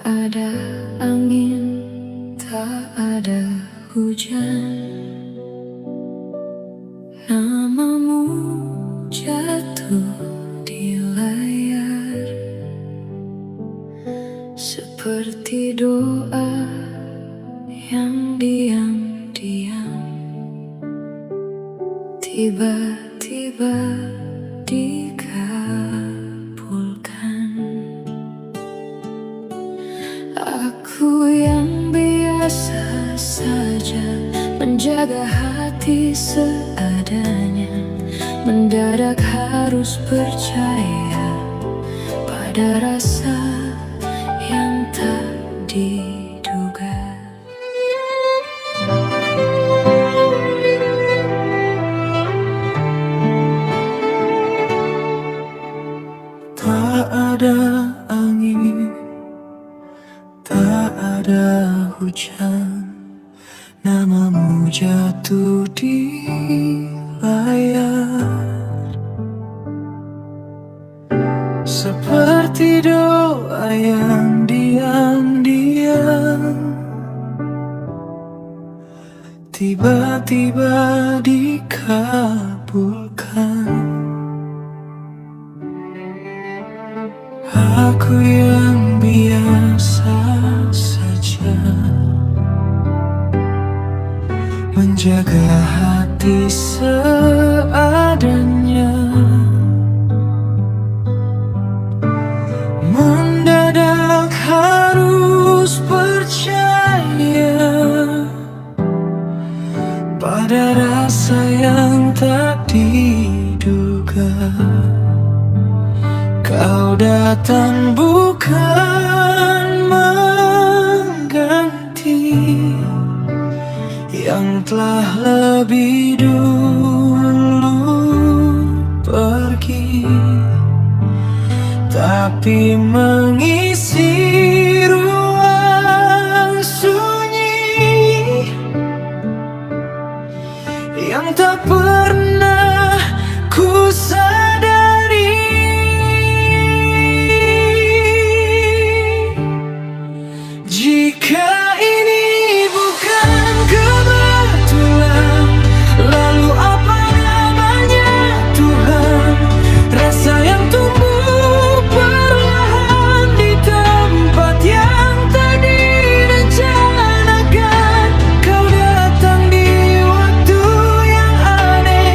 ada angin, tak ada hujan. Namamu jatuh di layar, seperti doa yang diam-diam tiba-tiba dikabulkan. Aku yang biasa saja menjaga hati seadanya, mendadak harus percaya pada rasa yang tak diduga. Tak ada angin, tak ada hujan, namamu jatuh di layar, seperti doa yang diam-diam tiba-tiba dikabulkan. Aku yang biasa saja menjaga hati seadanya, mendadak harus percaya pada rasa yang tak diduga. Kau datang bukan mengganti yang telah lebih dulu pergi, tapi mengisi ruang sunyi yang tak pernah ku sadari. Jika ini bukan kebetulan, lalu apa namanya Tuhan? Rasa yang tumbuh perlahan di tempat yang tak direncanakan. Kau datang di waktu yang aneh,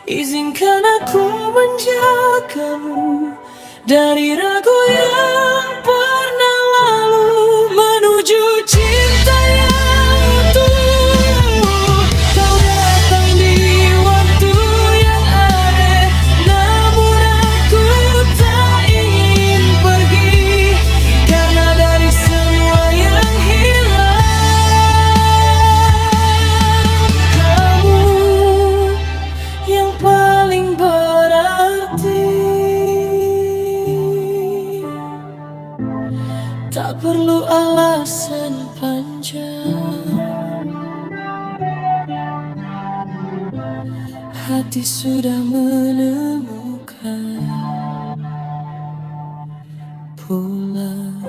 Izinkan aku menjagamu dari ragu yang pernah lalu, menuju cinta yang utuh. Kau datang di waktu yang aneh, namun aku tak ingin pergi, karena dari semua yang hilang, kamu yang paling berarti. Tak perlu alasan panjang, hati sudah menemukan pulang.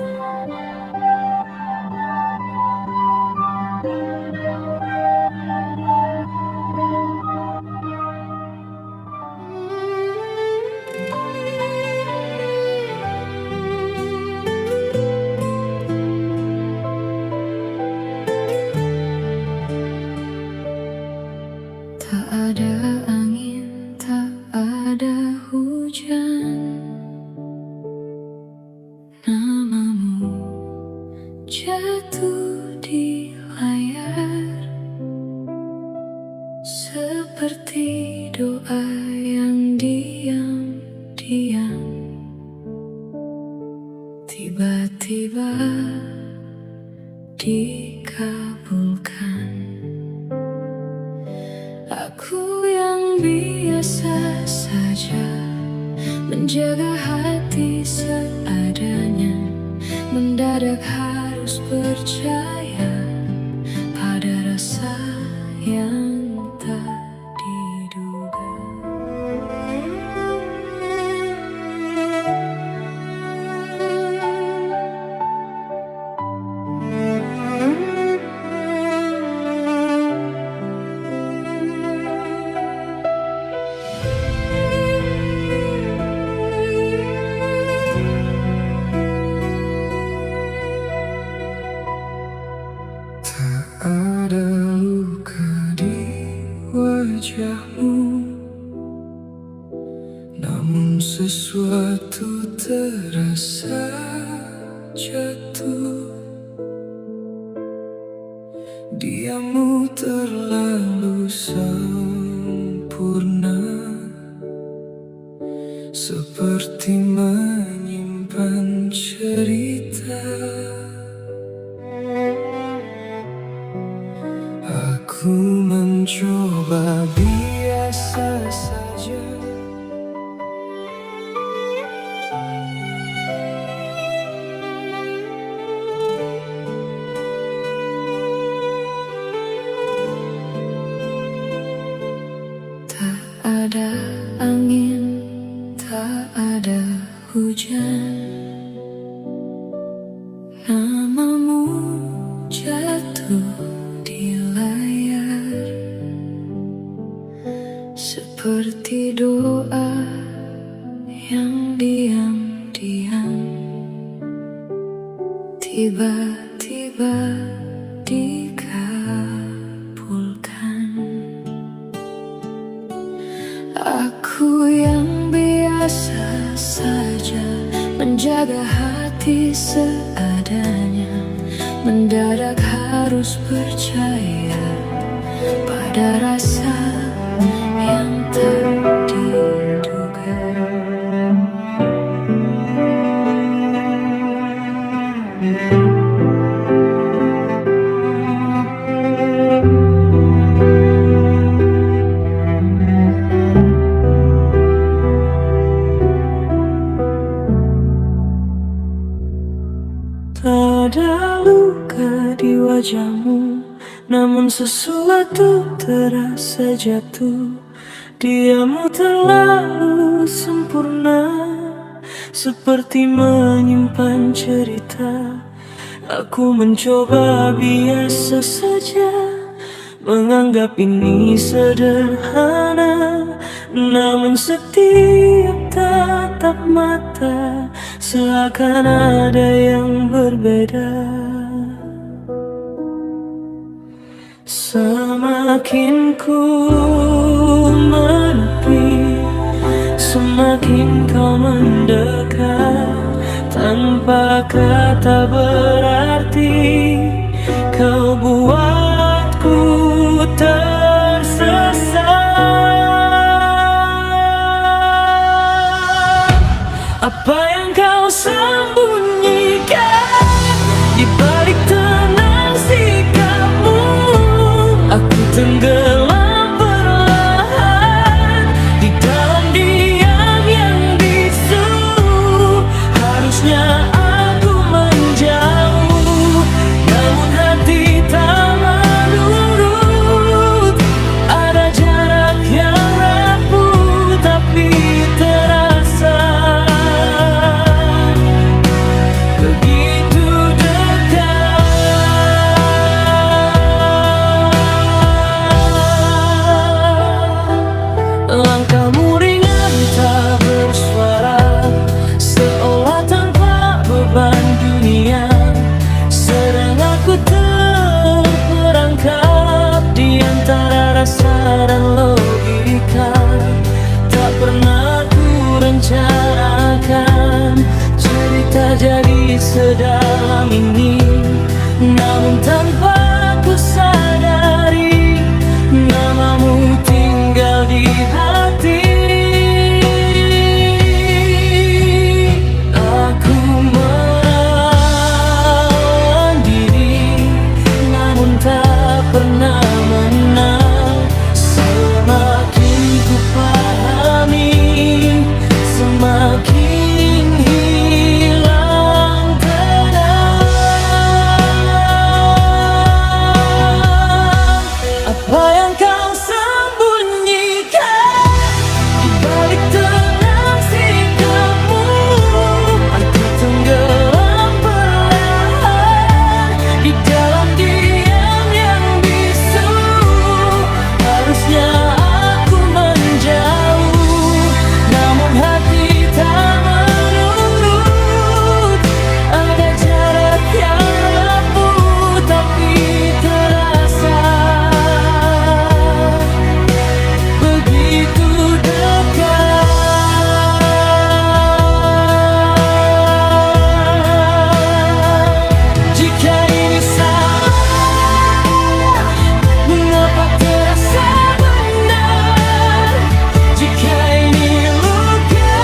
Tak ada angin, tak ada hujan, namamu jatuh di layar, seperti doa yang diam-diam tiba-tiba dikabulkan. Aku yang biasa saja menjaga hati seadanya, mendadak harus percaya pada rasa yang tak diduga. Ada luka di wajahmu, namun sesuatu terasa jatuh. Diammu terlalu sempurna, seperti menyimpan cerita. Aku mencoba biasa saja, Tak ada angin, tak ada hujan, namamu jatuh di layar, seperti doa yang diam-diam tiba-tiba dikabulkan. Aku yang biasa saja menjaga hati seadanya, mendadak harus percaya pada rasa yang tak diduga. tak ada luka di wajahmu, namun sesuatu terasa jatuh. Diammu terlalu sempurna, seperti menyimpan cerita. Aku mencoba biasa saja, menganggap ini sederhana, namun setiap tatap mata seakan ada yang berbeda. Semakin ku menepi, kata berarti, kau buatku tersesat. Apa yang kau sembunyikan di balik tenang sikapmu? Aku tenggelam perlahan di dalam diam yang bisu. Harusnya aku menjauh, namun hati tak menurut. Ada jarak yang rapuh tapi terasa begitu dekat. Langkahmu ringan tak bersuara, seolah tanpa beban dunia. Sedang aku terperangkap di antara rasa dan logika. Tak pernah ku rencanakan cerita jadi sedalam ini, namun tanpa ku sadari namamu tinggal di hati. Aku melawan diri, namun tak pernah menang. Semakin ku pahami, semakin hilang tenang. Apa yang kau sembunyikan di balik tenang sikapmu? Aku tenggelam perlahan di dalam diam yang bisu. Harusnya aku menjauh, namun hati tak menurut. Ada jarak yang rapuh tapi terasa begitu dekat. Jika ini salah, mengapa terasa benar? Jika ini luka,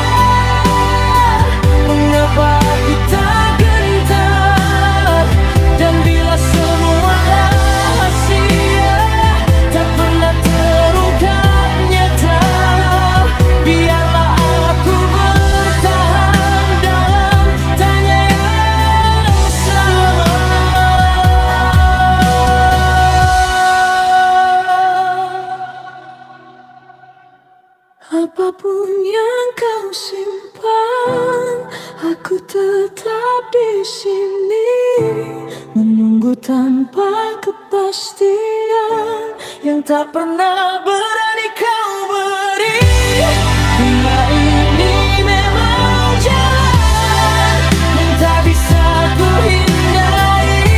mengapa aku tak gentar? Dan bila semua rahasia tak pernah terungkap nyata, biarlah aku bertahan dalam tanya yang sama. Apapun yang kau simpan, aku tetap di sini menunggu tanpa kepastian yang tak pernah berani kau beri. Dunia ini memang jalan yang tak bisa ku hindari.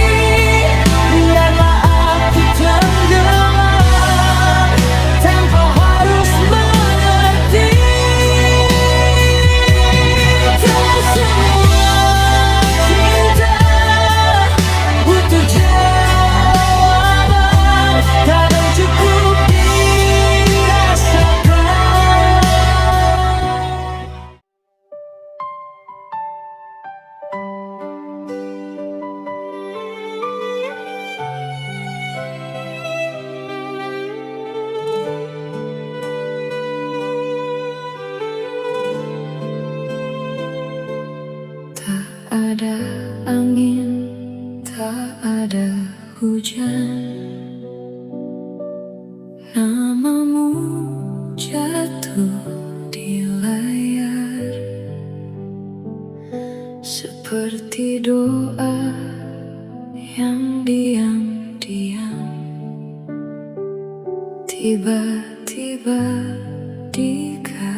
Biarlah aku tenggelam tanpa harus mengerti. Tak semua cinta butuh jawaban, kadang cukup dirasakan. Tak ada angin, tak ada hujan, namamu jatuh di layar seperti doa yang diam-diam tiba-tiba dikabulkan.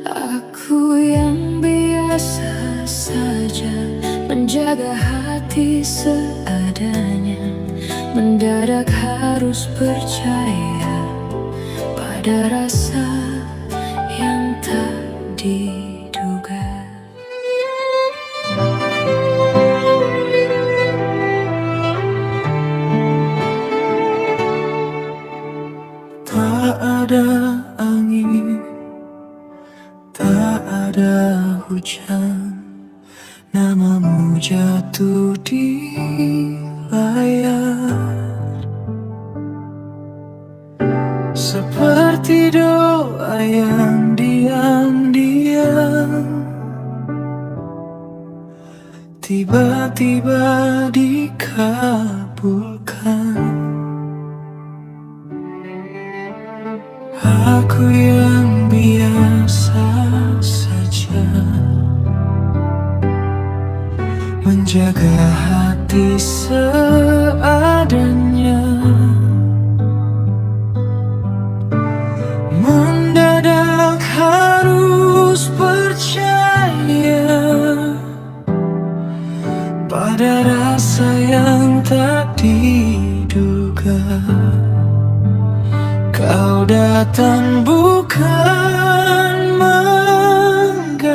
Aku yang biasa saja menjaga hati seadanya, mendadak harus percaya pada rasa yang tak diduga. Tak ada angin, tak ada hujan, namamu jatuh di layar. Seperti doa yang diam-diam tiba-tiba dikabulkan. Aku yang biasa saja menjaga hati seadanya, mendadak harus percaya pada rasa yang tak diduga. Kau datang bukan mengganti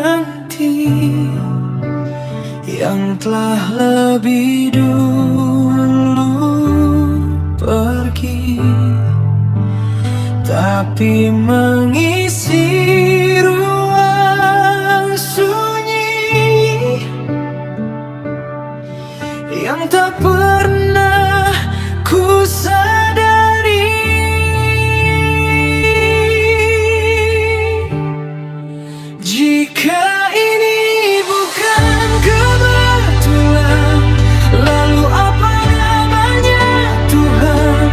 yang telah lebih dulu pergi, tapi mengisi ruang sunyi yang tak pernah ku sadari. Jika ini bukan kebetulan, lalu apa namanya Tuhan?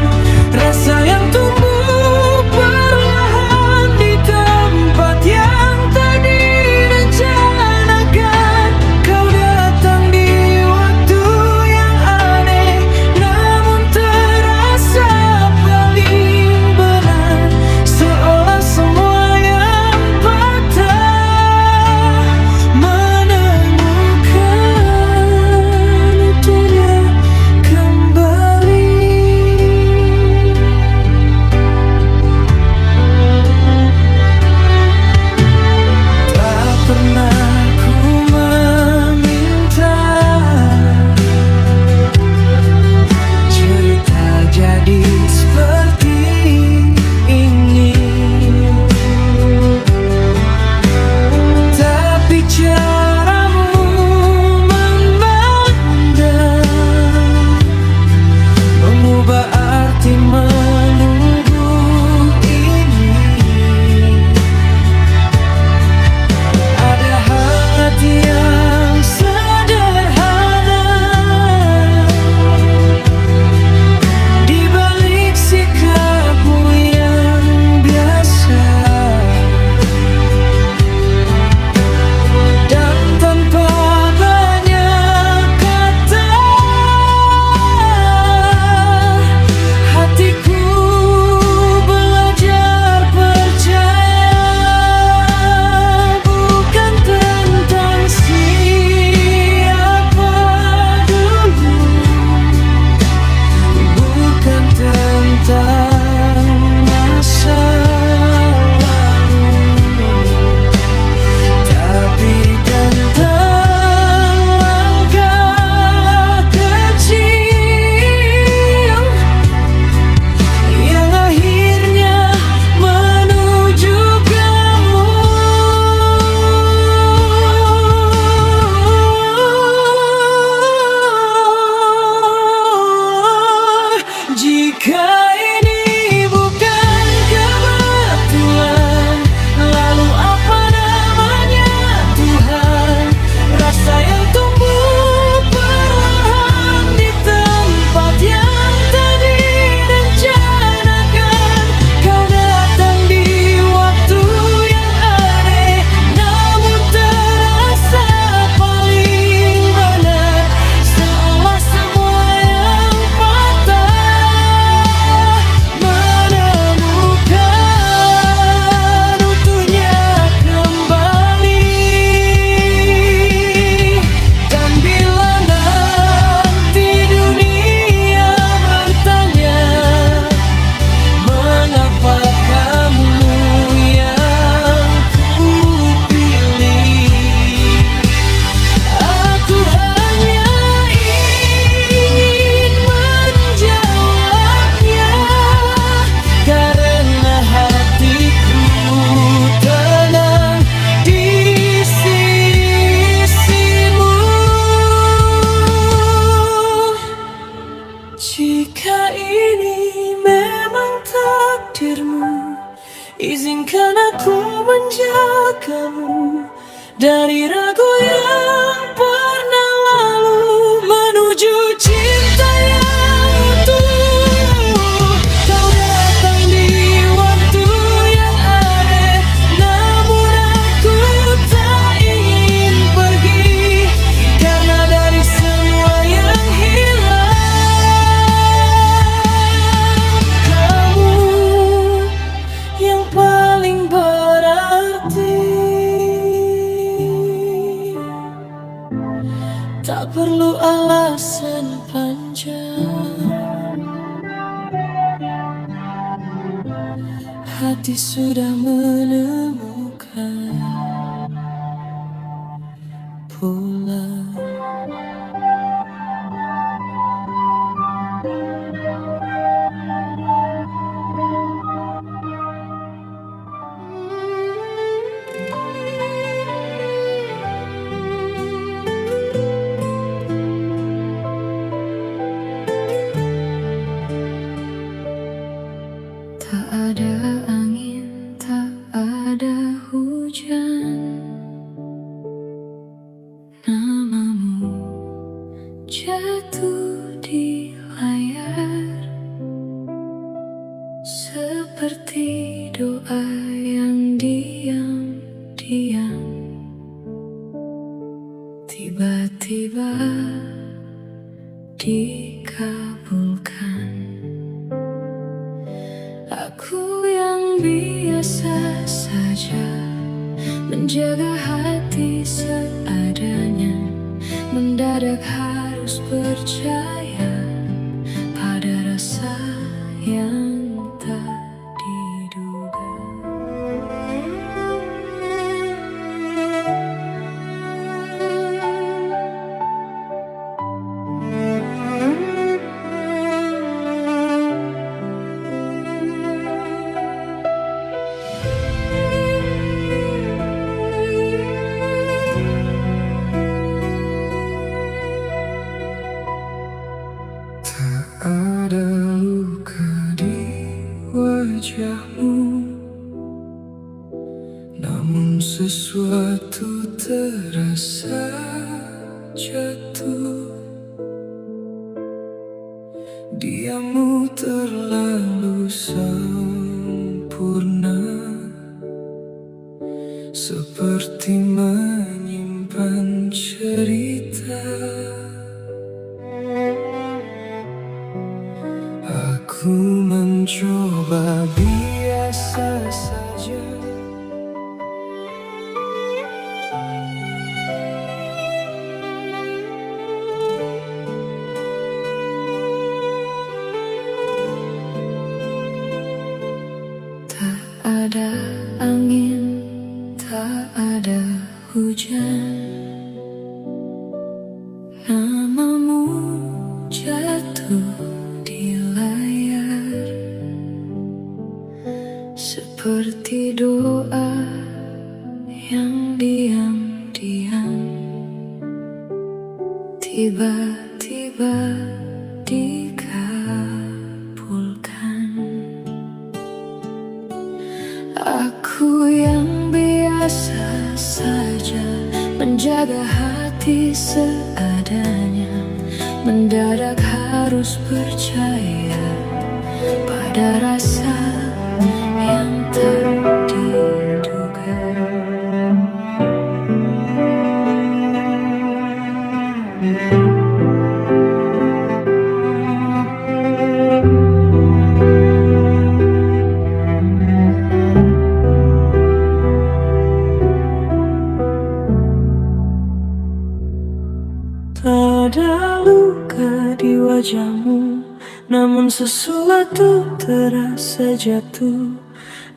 Rasa yang tumbuh perlahan di tempat Izinkan aku menjagamu dari ragu yang pernah lalu, menuju cinta yang utuh. Kau datang di waktu yang aneh, namun aku tak ingin pergi, karena dari semua yang hilang, kamu yang paling berarti. Tak perlu alasan panjang, hati sudah menemukan pulang. Tak ada angin, tak ada hujan, namamu jatuh di layar, seperti doa yang diam-diam tiba-tiba dikabulkan. Aku yang biasa saja menjaga hati seadanya, mendadak harus percaya pada rasa yang tak diduga. Ada luka di wajahmu, namun sesuatu terasa jatuh. Diammu terlalu sempurna, seperti menyimpan cerita. Aku mencoba biasa saja, Tak ada angin, tak ada hujan, namamu jatuh di layar, seperti doa yang diam-diam tiba-tiba dikabulkan. Aku yang biasa saja menjaga hati seadanya, mendadak harus percaya pada rasa yang tak diduga. tak ada luka di wajahmu, namun sesuatu terasa jatuh.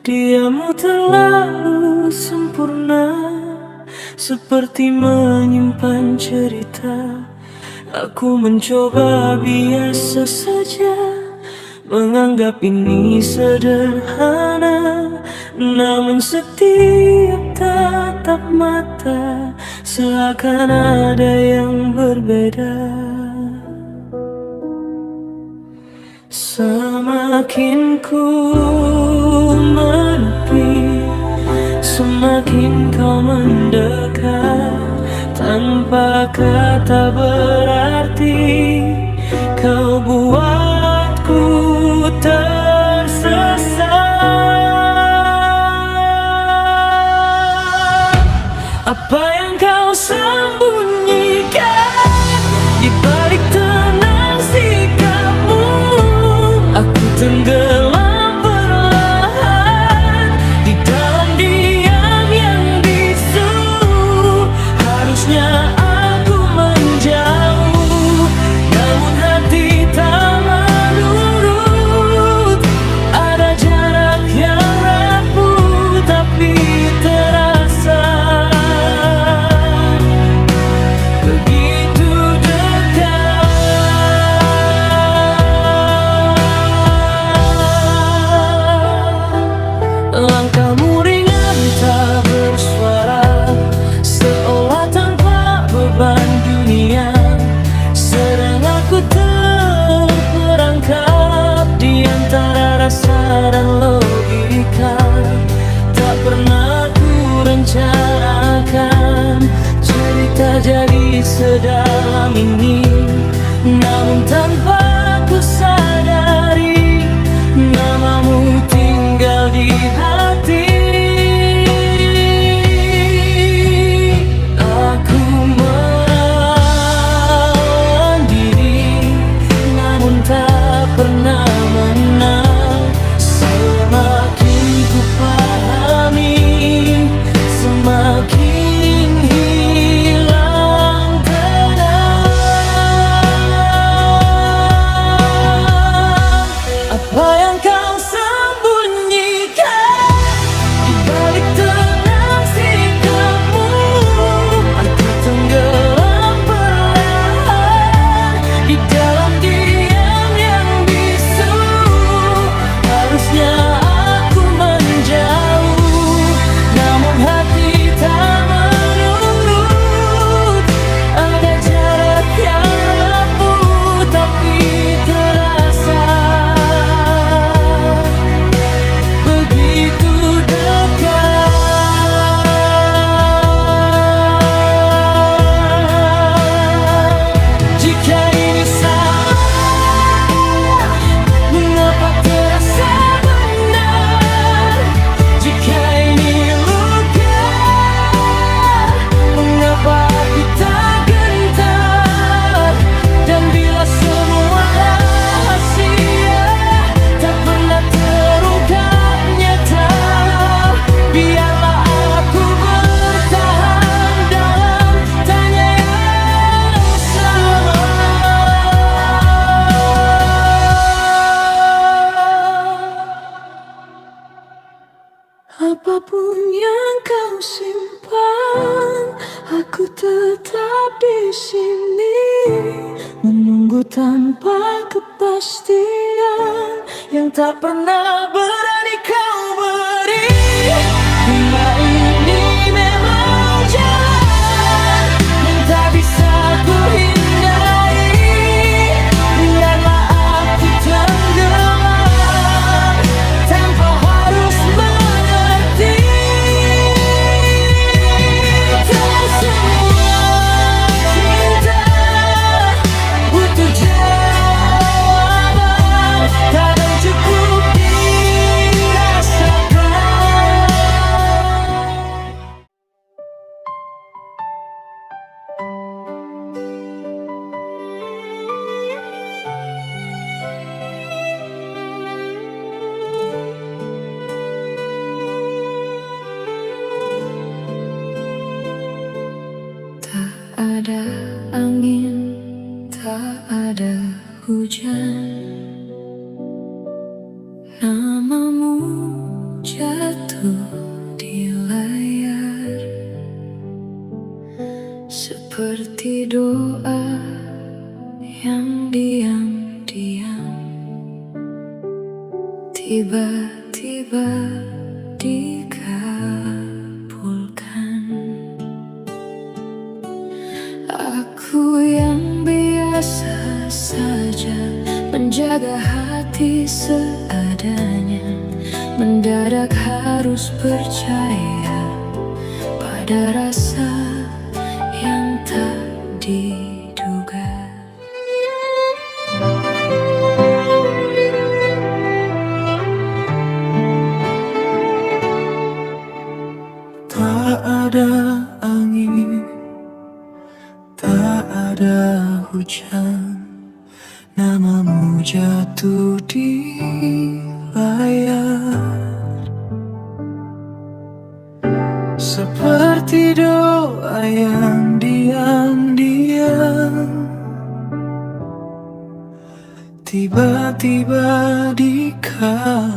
Diammu terlalu sempurna, seperti menyimpan cerita. Aku mencoba biasa saja, menganggap ini sederhana, namun setiap tatap mata seakan ada yang berbeda. Semakin ku menepi, semakin kau mendekat. Tanpa kata berarti kau buatku tersesat. Apa yang kau sembunyikan di balik tenang sikapmu? Aku tenggelam perlahan di dalam diam yang bisu. Harusnya aku menjauh, namun hati tak menurut. Ada jarak yang rapuh tapi terasa begitu dekat. Langkahmu ringan tak bersuara, seolah tanpa beban dunia. Sedang aku terperangkap di antara rasa dan logika. Tak pernah ku rencanakan cerita jadi sedalam ini, namun tanpa ku sadari namamu tinggal di hati. Aku melawan diri, namun tak pernah menang. Semakin ku pahami, semakin hilang tenang. Apa yang kau sembunyikan di balik tenang sikapmu? Aku tenggelam perlahan di dalam diam yang bisu. Harusnya aku menjauh, namun hati tak menurut. Ada jarak yang rapuh tapi terasa begitu dekat. Jika ini salah, mengapa terasa benar? Jika ini luka, mengapa aku tak gentar? Dan bila semua rahasia tak pernah terungkap nyata, biarlah aku bertahan dalam tanya yang sama. Apapun yang kau simpan, aku tetap di sini menunggu tanpa kepastian yang tak pernah berani kau beri. Bila ini memang jalan yang tak bisa ku hindari, biarlah aku tenggelam tanpa harus mengerti. Tak semua cinta butuh jawaban, kadang cukup dirasakan. Tak ada angin, tak ada hujan. Namamu jatuh di layar seperti doa yang diam-diam tiba-tiba dikabulkan. Aku yang biasa saja menjaga hati seadanya, mendadak harus percaya pada rasa yang tak diduga. Tak ada angin, tak ada hujan, namamu jatuh di layar. Seperti doa yang diam-diam tiba-tiba dikabulkan.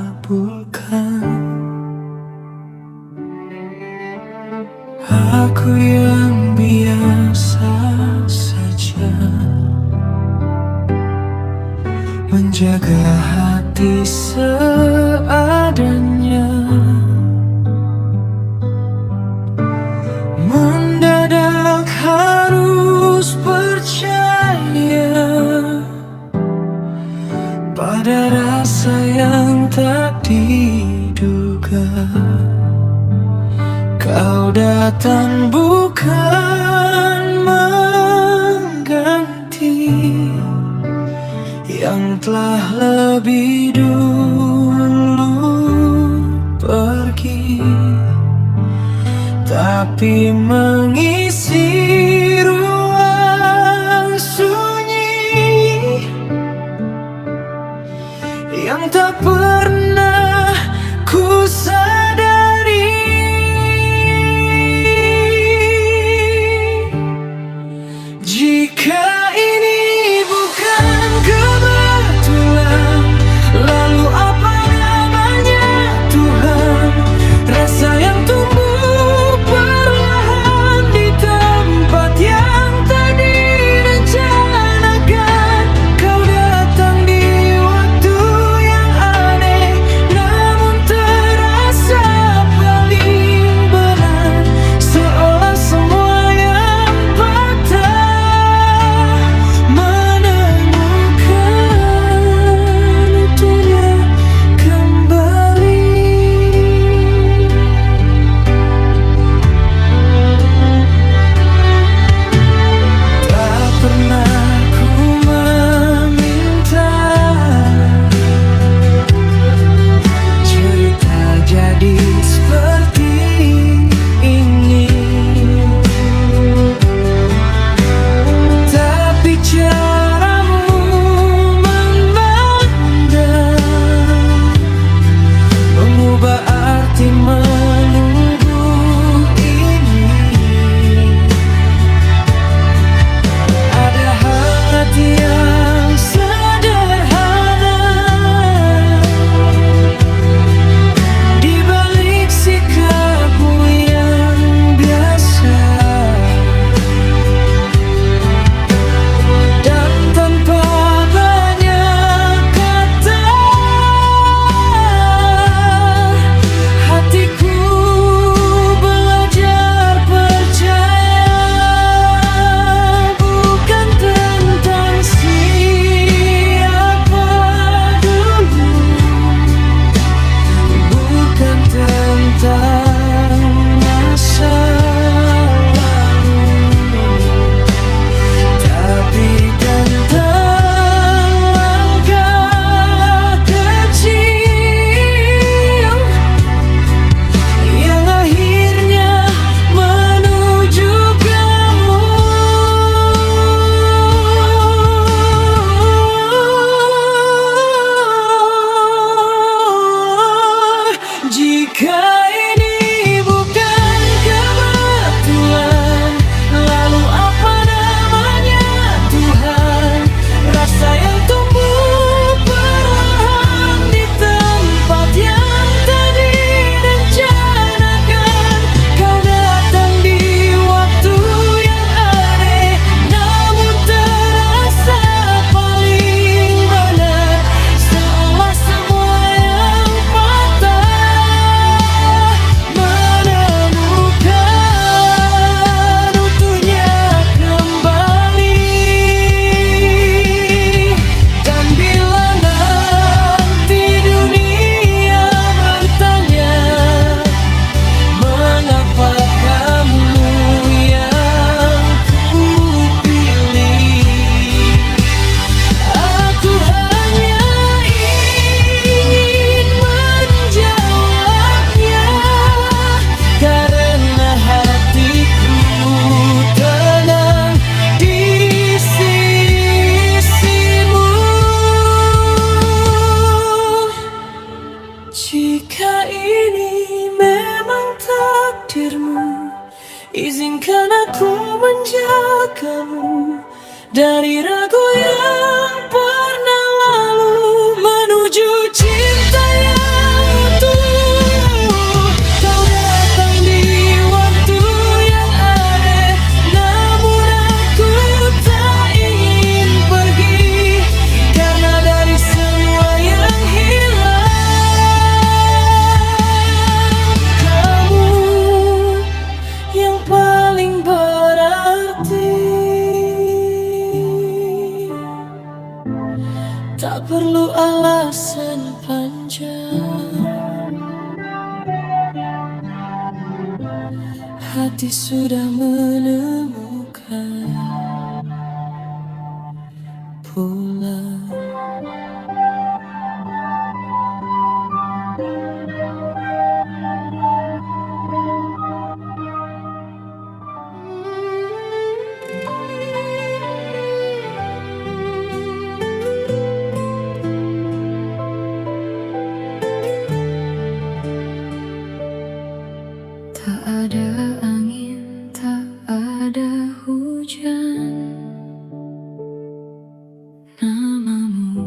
Aku yang biasa saja menjaga hati seadanya, mendadak harus percaya pada rasa yang tak diduga. Kau datang bukan mengganti yang telah lebih dulu pergi, tapi mengisi ruang sunyi yang tak pernah ku sadari. Jika ini bukan kebetulan, lalu apa namanya Tuhan? Rasa yang tumbuh perlahan Jika ini memang takdirmu, izinkan aku menjagamu dari ragu yang pernah lalu menuju cinta yang utuh. Kau datang di waktu yang aneh, namun aku tak ingin pergi, karena dari semua yang hilang, kamu yang paling berarti. Tak perlu alasan panjang, hati sudah menemukan pulang. Tak ada angin, tak ada hujan, namamu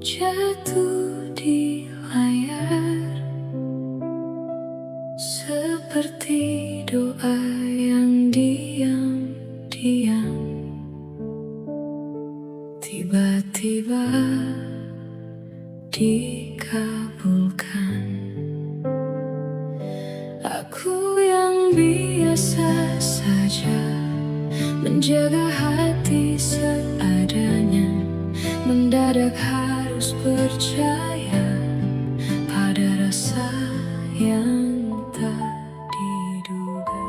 jatuh di layar seperti doa yang diam-diam tiba-tiba dikabulkan. Aku yang biasa saja menjaga hati seadanya, mendadak harus percaya pada rasa yang tak diduga.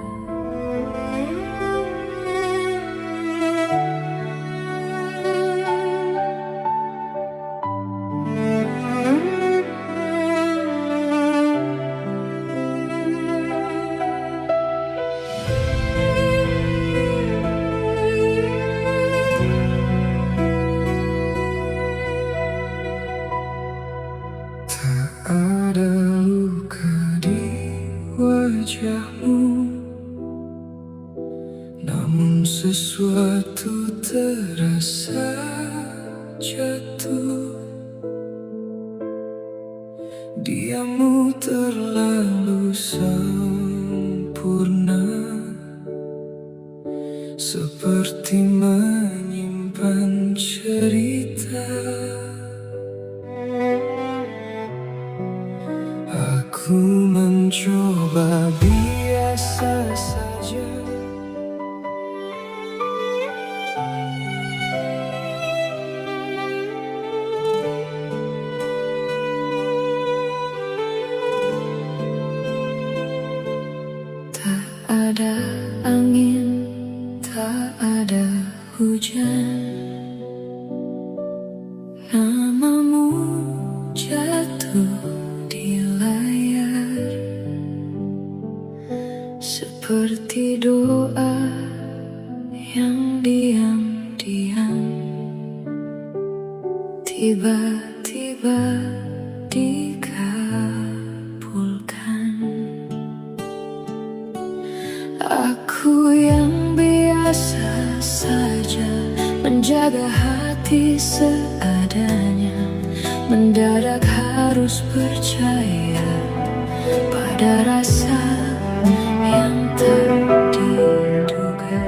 Ada luka di wajahmu, namun sesuatu terasa jatuh. Diammu terlalu sempurna, seperti menyimpan cerita. Aku mencoba biasa saja, Tak ada angin, tak ada hujan, namamu jatuh di layar seperti doa yang diam-diam tiba-tiba dikabulkan. Aku yang biasa saja menjaga hati seadanya, mendadak harus percaya pada rasa yang tak diduga.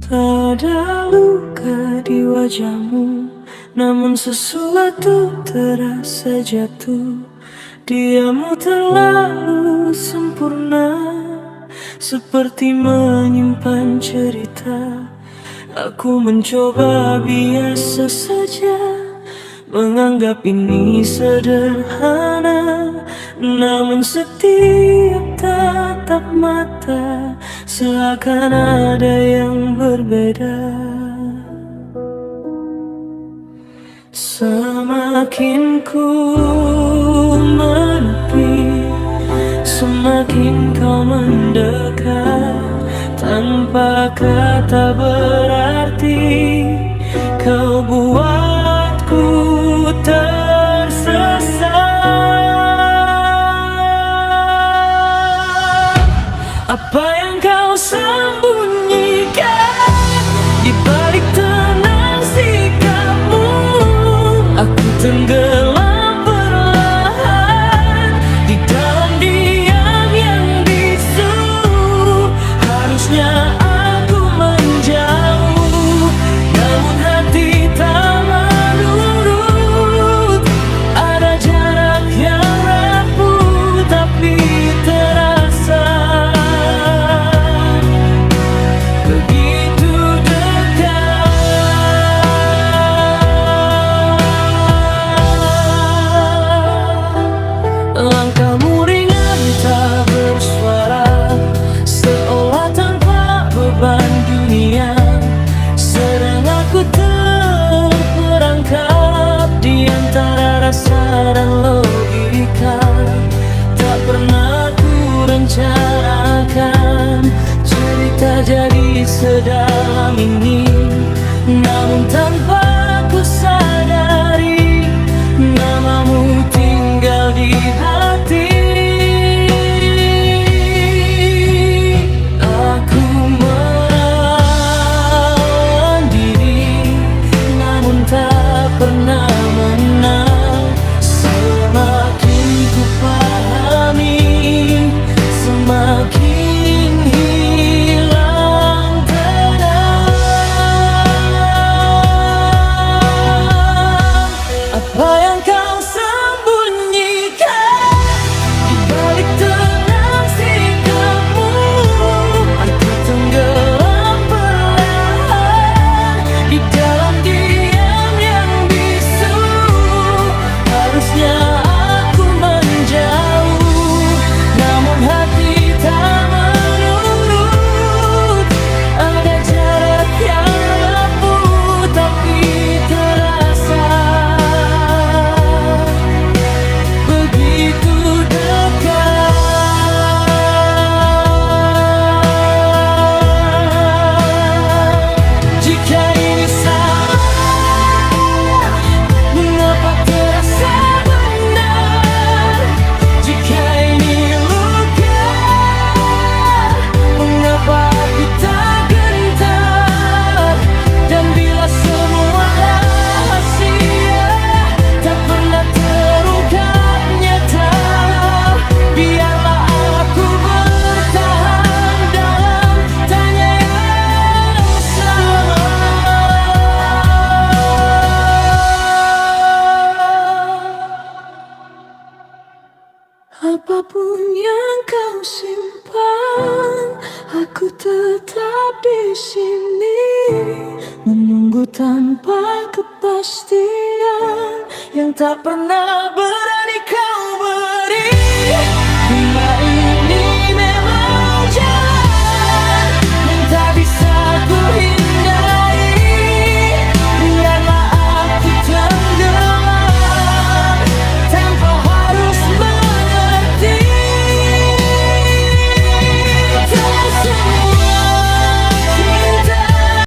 tak ada luka di wajahmu, namun sesuatu terasa jatuh. Diammu terlalu sempurna, seperti menyimpan cerita. Aku mencoba biasa saja, menganggap ini sederhana, namun setiap tatap mata seakan ada yang berbeda. Semakin ku menepi, semakin kau mendekat. Tanpa kata berarti, kau buatku tersesat. Apa yang kau sembunyikan di balik tenang sikapmu? Aku tenggelam perlahan di dalam diam yang bisu. Harusnya aku menjauh, namun hati tak menurut. Ada jarak yang rapuh tapi terasa begitu dekat. Langkahmu ringan tak bersuara, seolah tanpa beban dunia. Sedang aku terperangkap di antara rasa dan logika. Tak pernah ku rencanakan cerita jadi sedalam ini, namun tanpa ku sadari namamu tinggal di hati. Aku menahan diri, namun tak pernah menang. Semakin ku pahami, semakin hilang tenang. Apa yang kau sembunyikan di balik tenang sikapmu? Aku tenggelam perlahan di dalam diam yang bisu. Harusnya aku menjauh, namun hati tak menurut. Ada jarak yang rapuh tapi terasa begitu dekat. Jika ini salah, mengapa terasa benar? Jika ini luka, mengapa aku tak gentar? Dan bila semua rahasia tak pernah terungkap nyata, biarlah aku bertahan dalam tanya yang sama. Apapun yang kau simpan, aku tetap di sini, menunggu tanpa kepastian yang tak pernah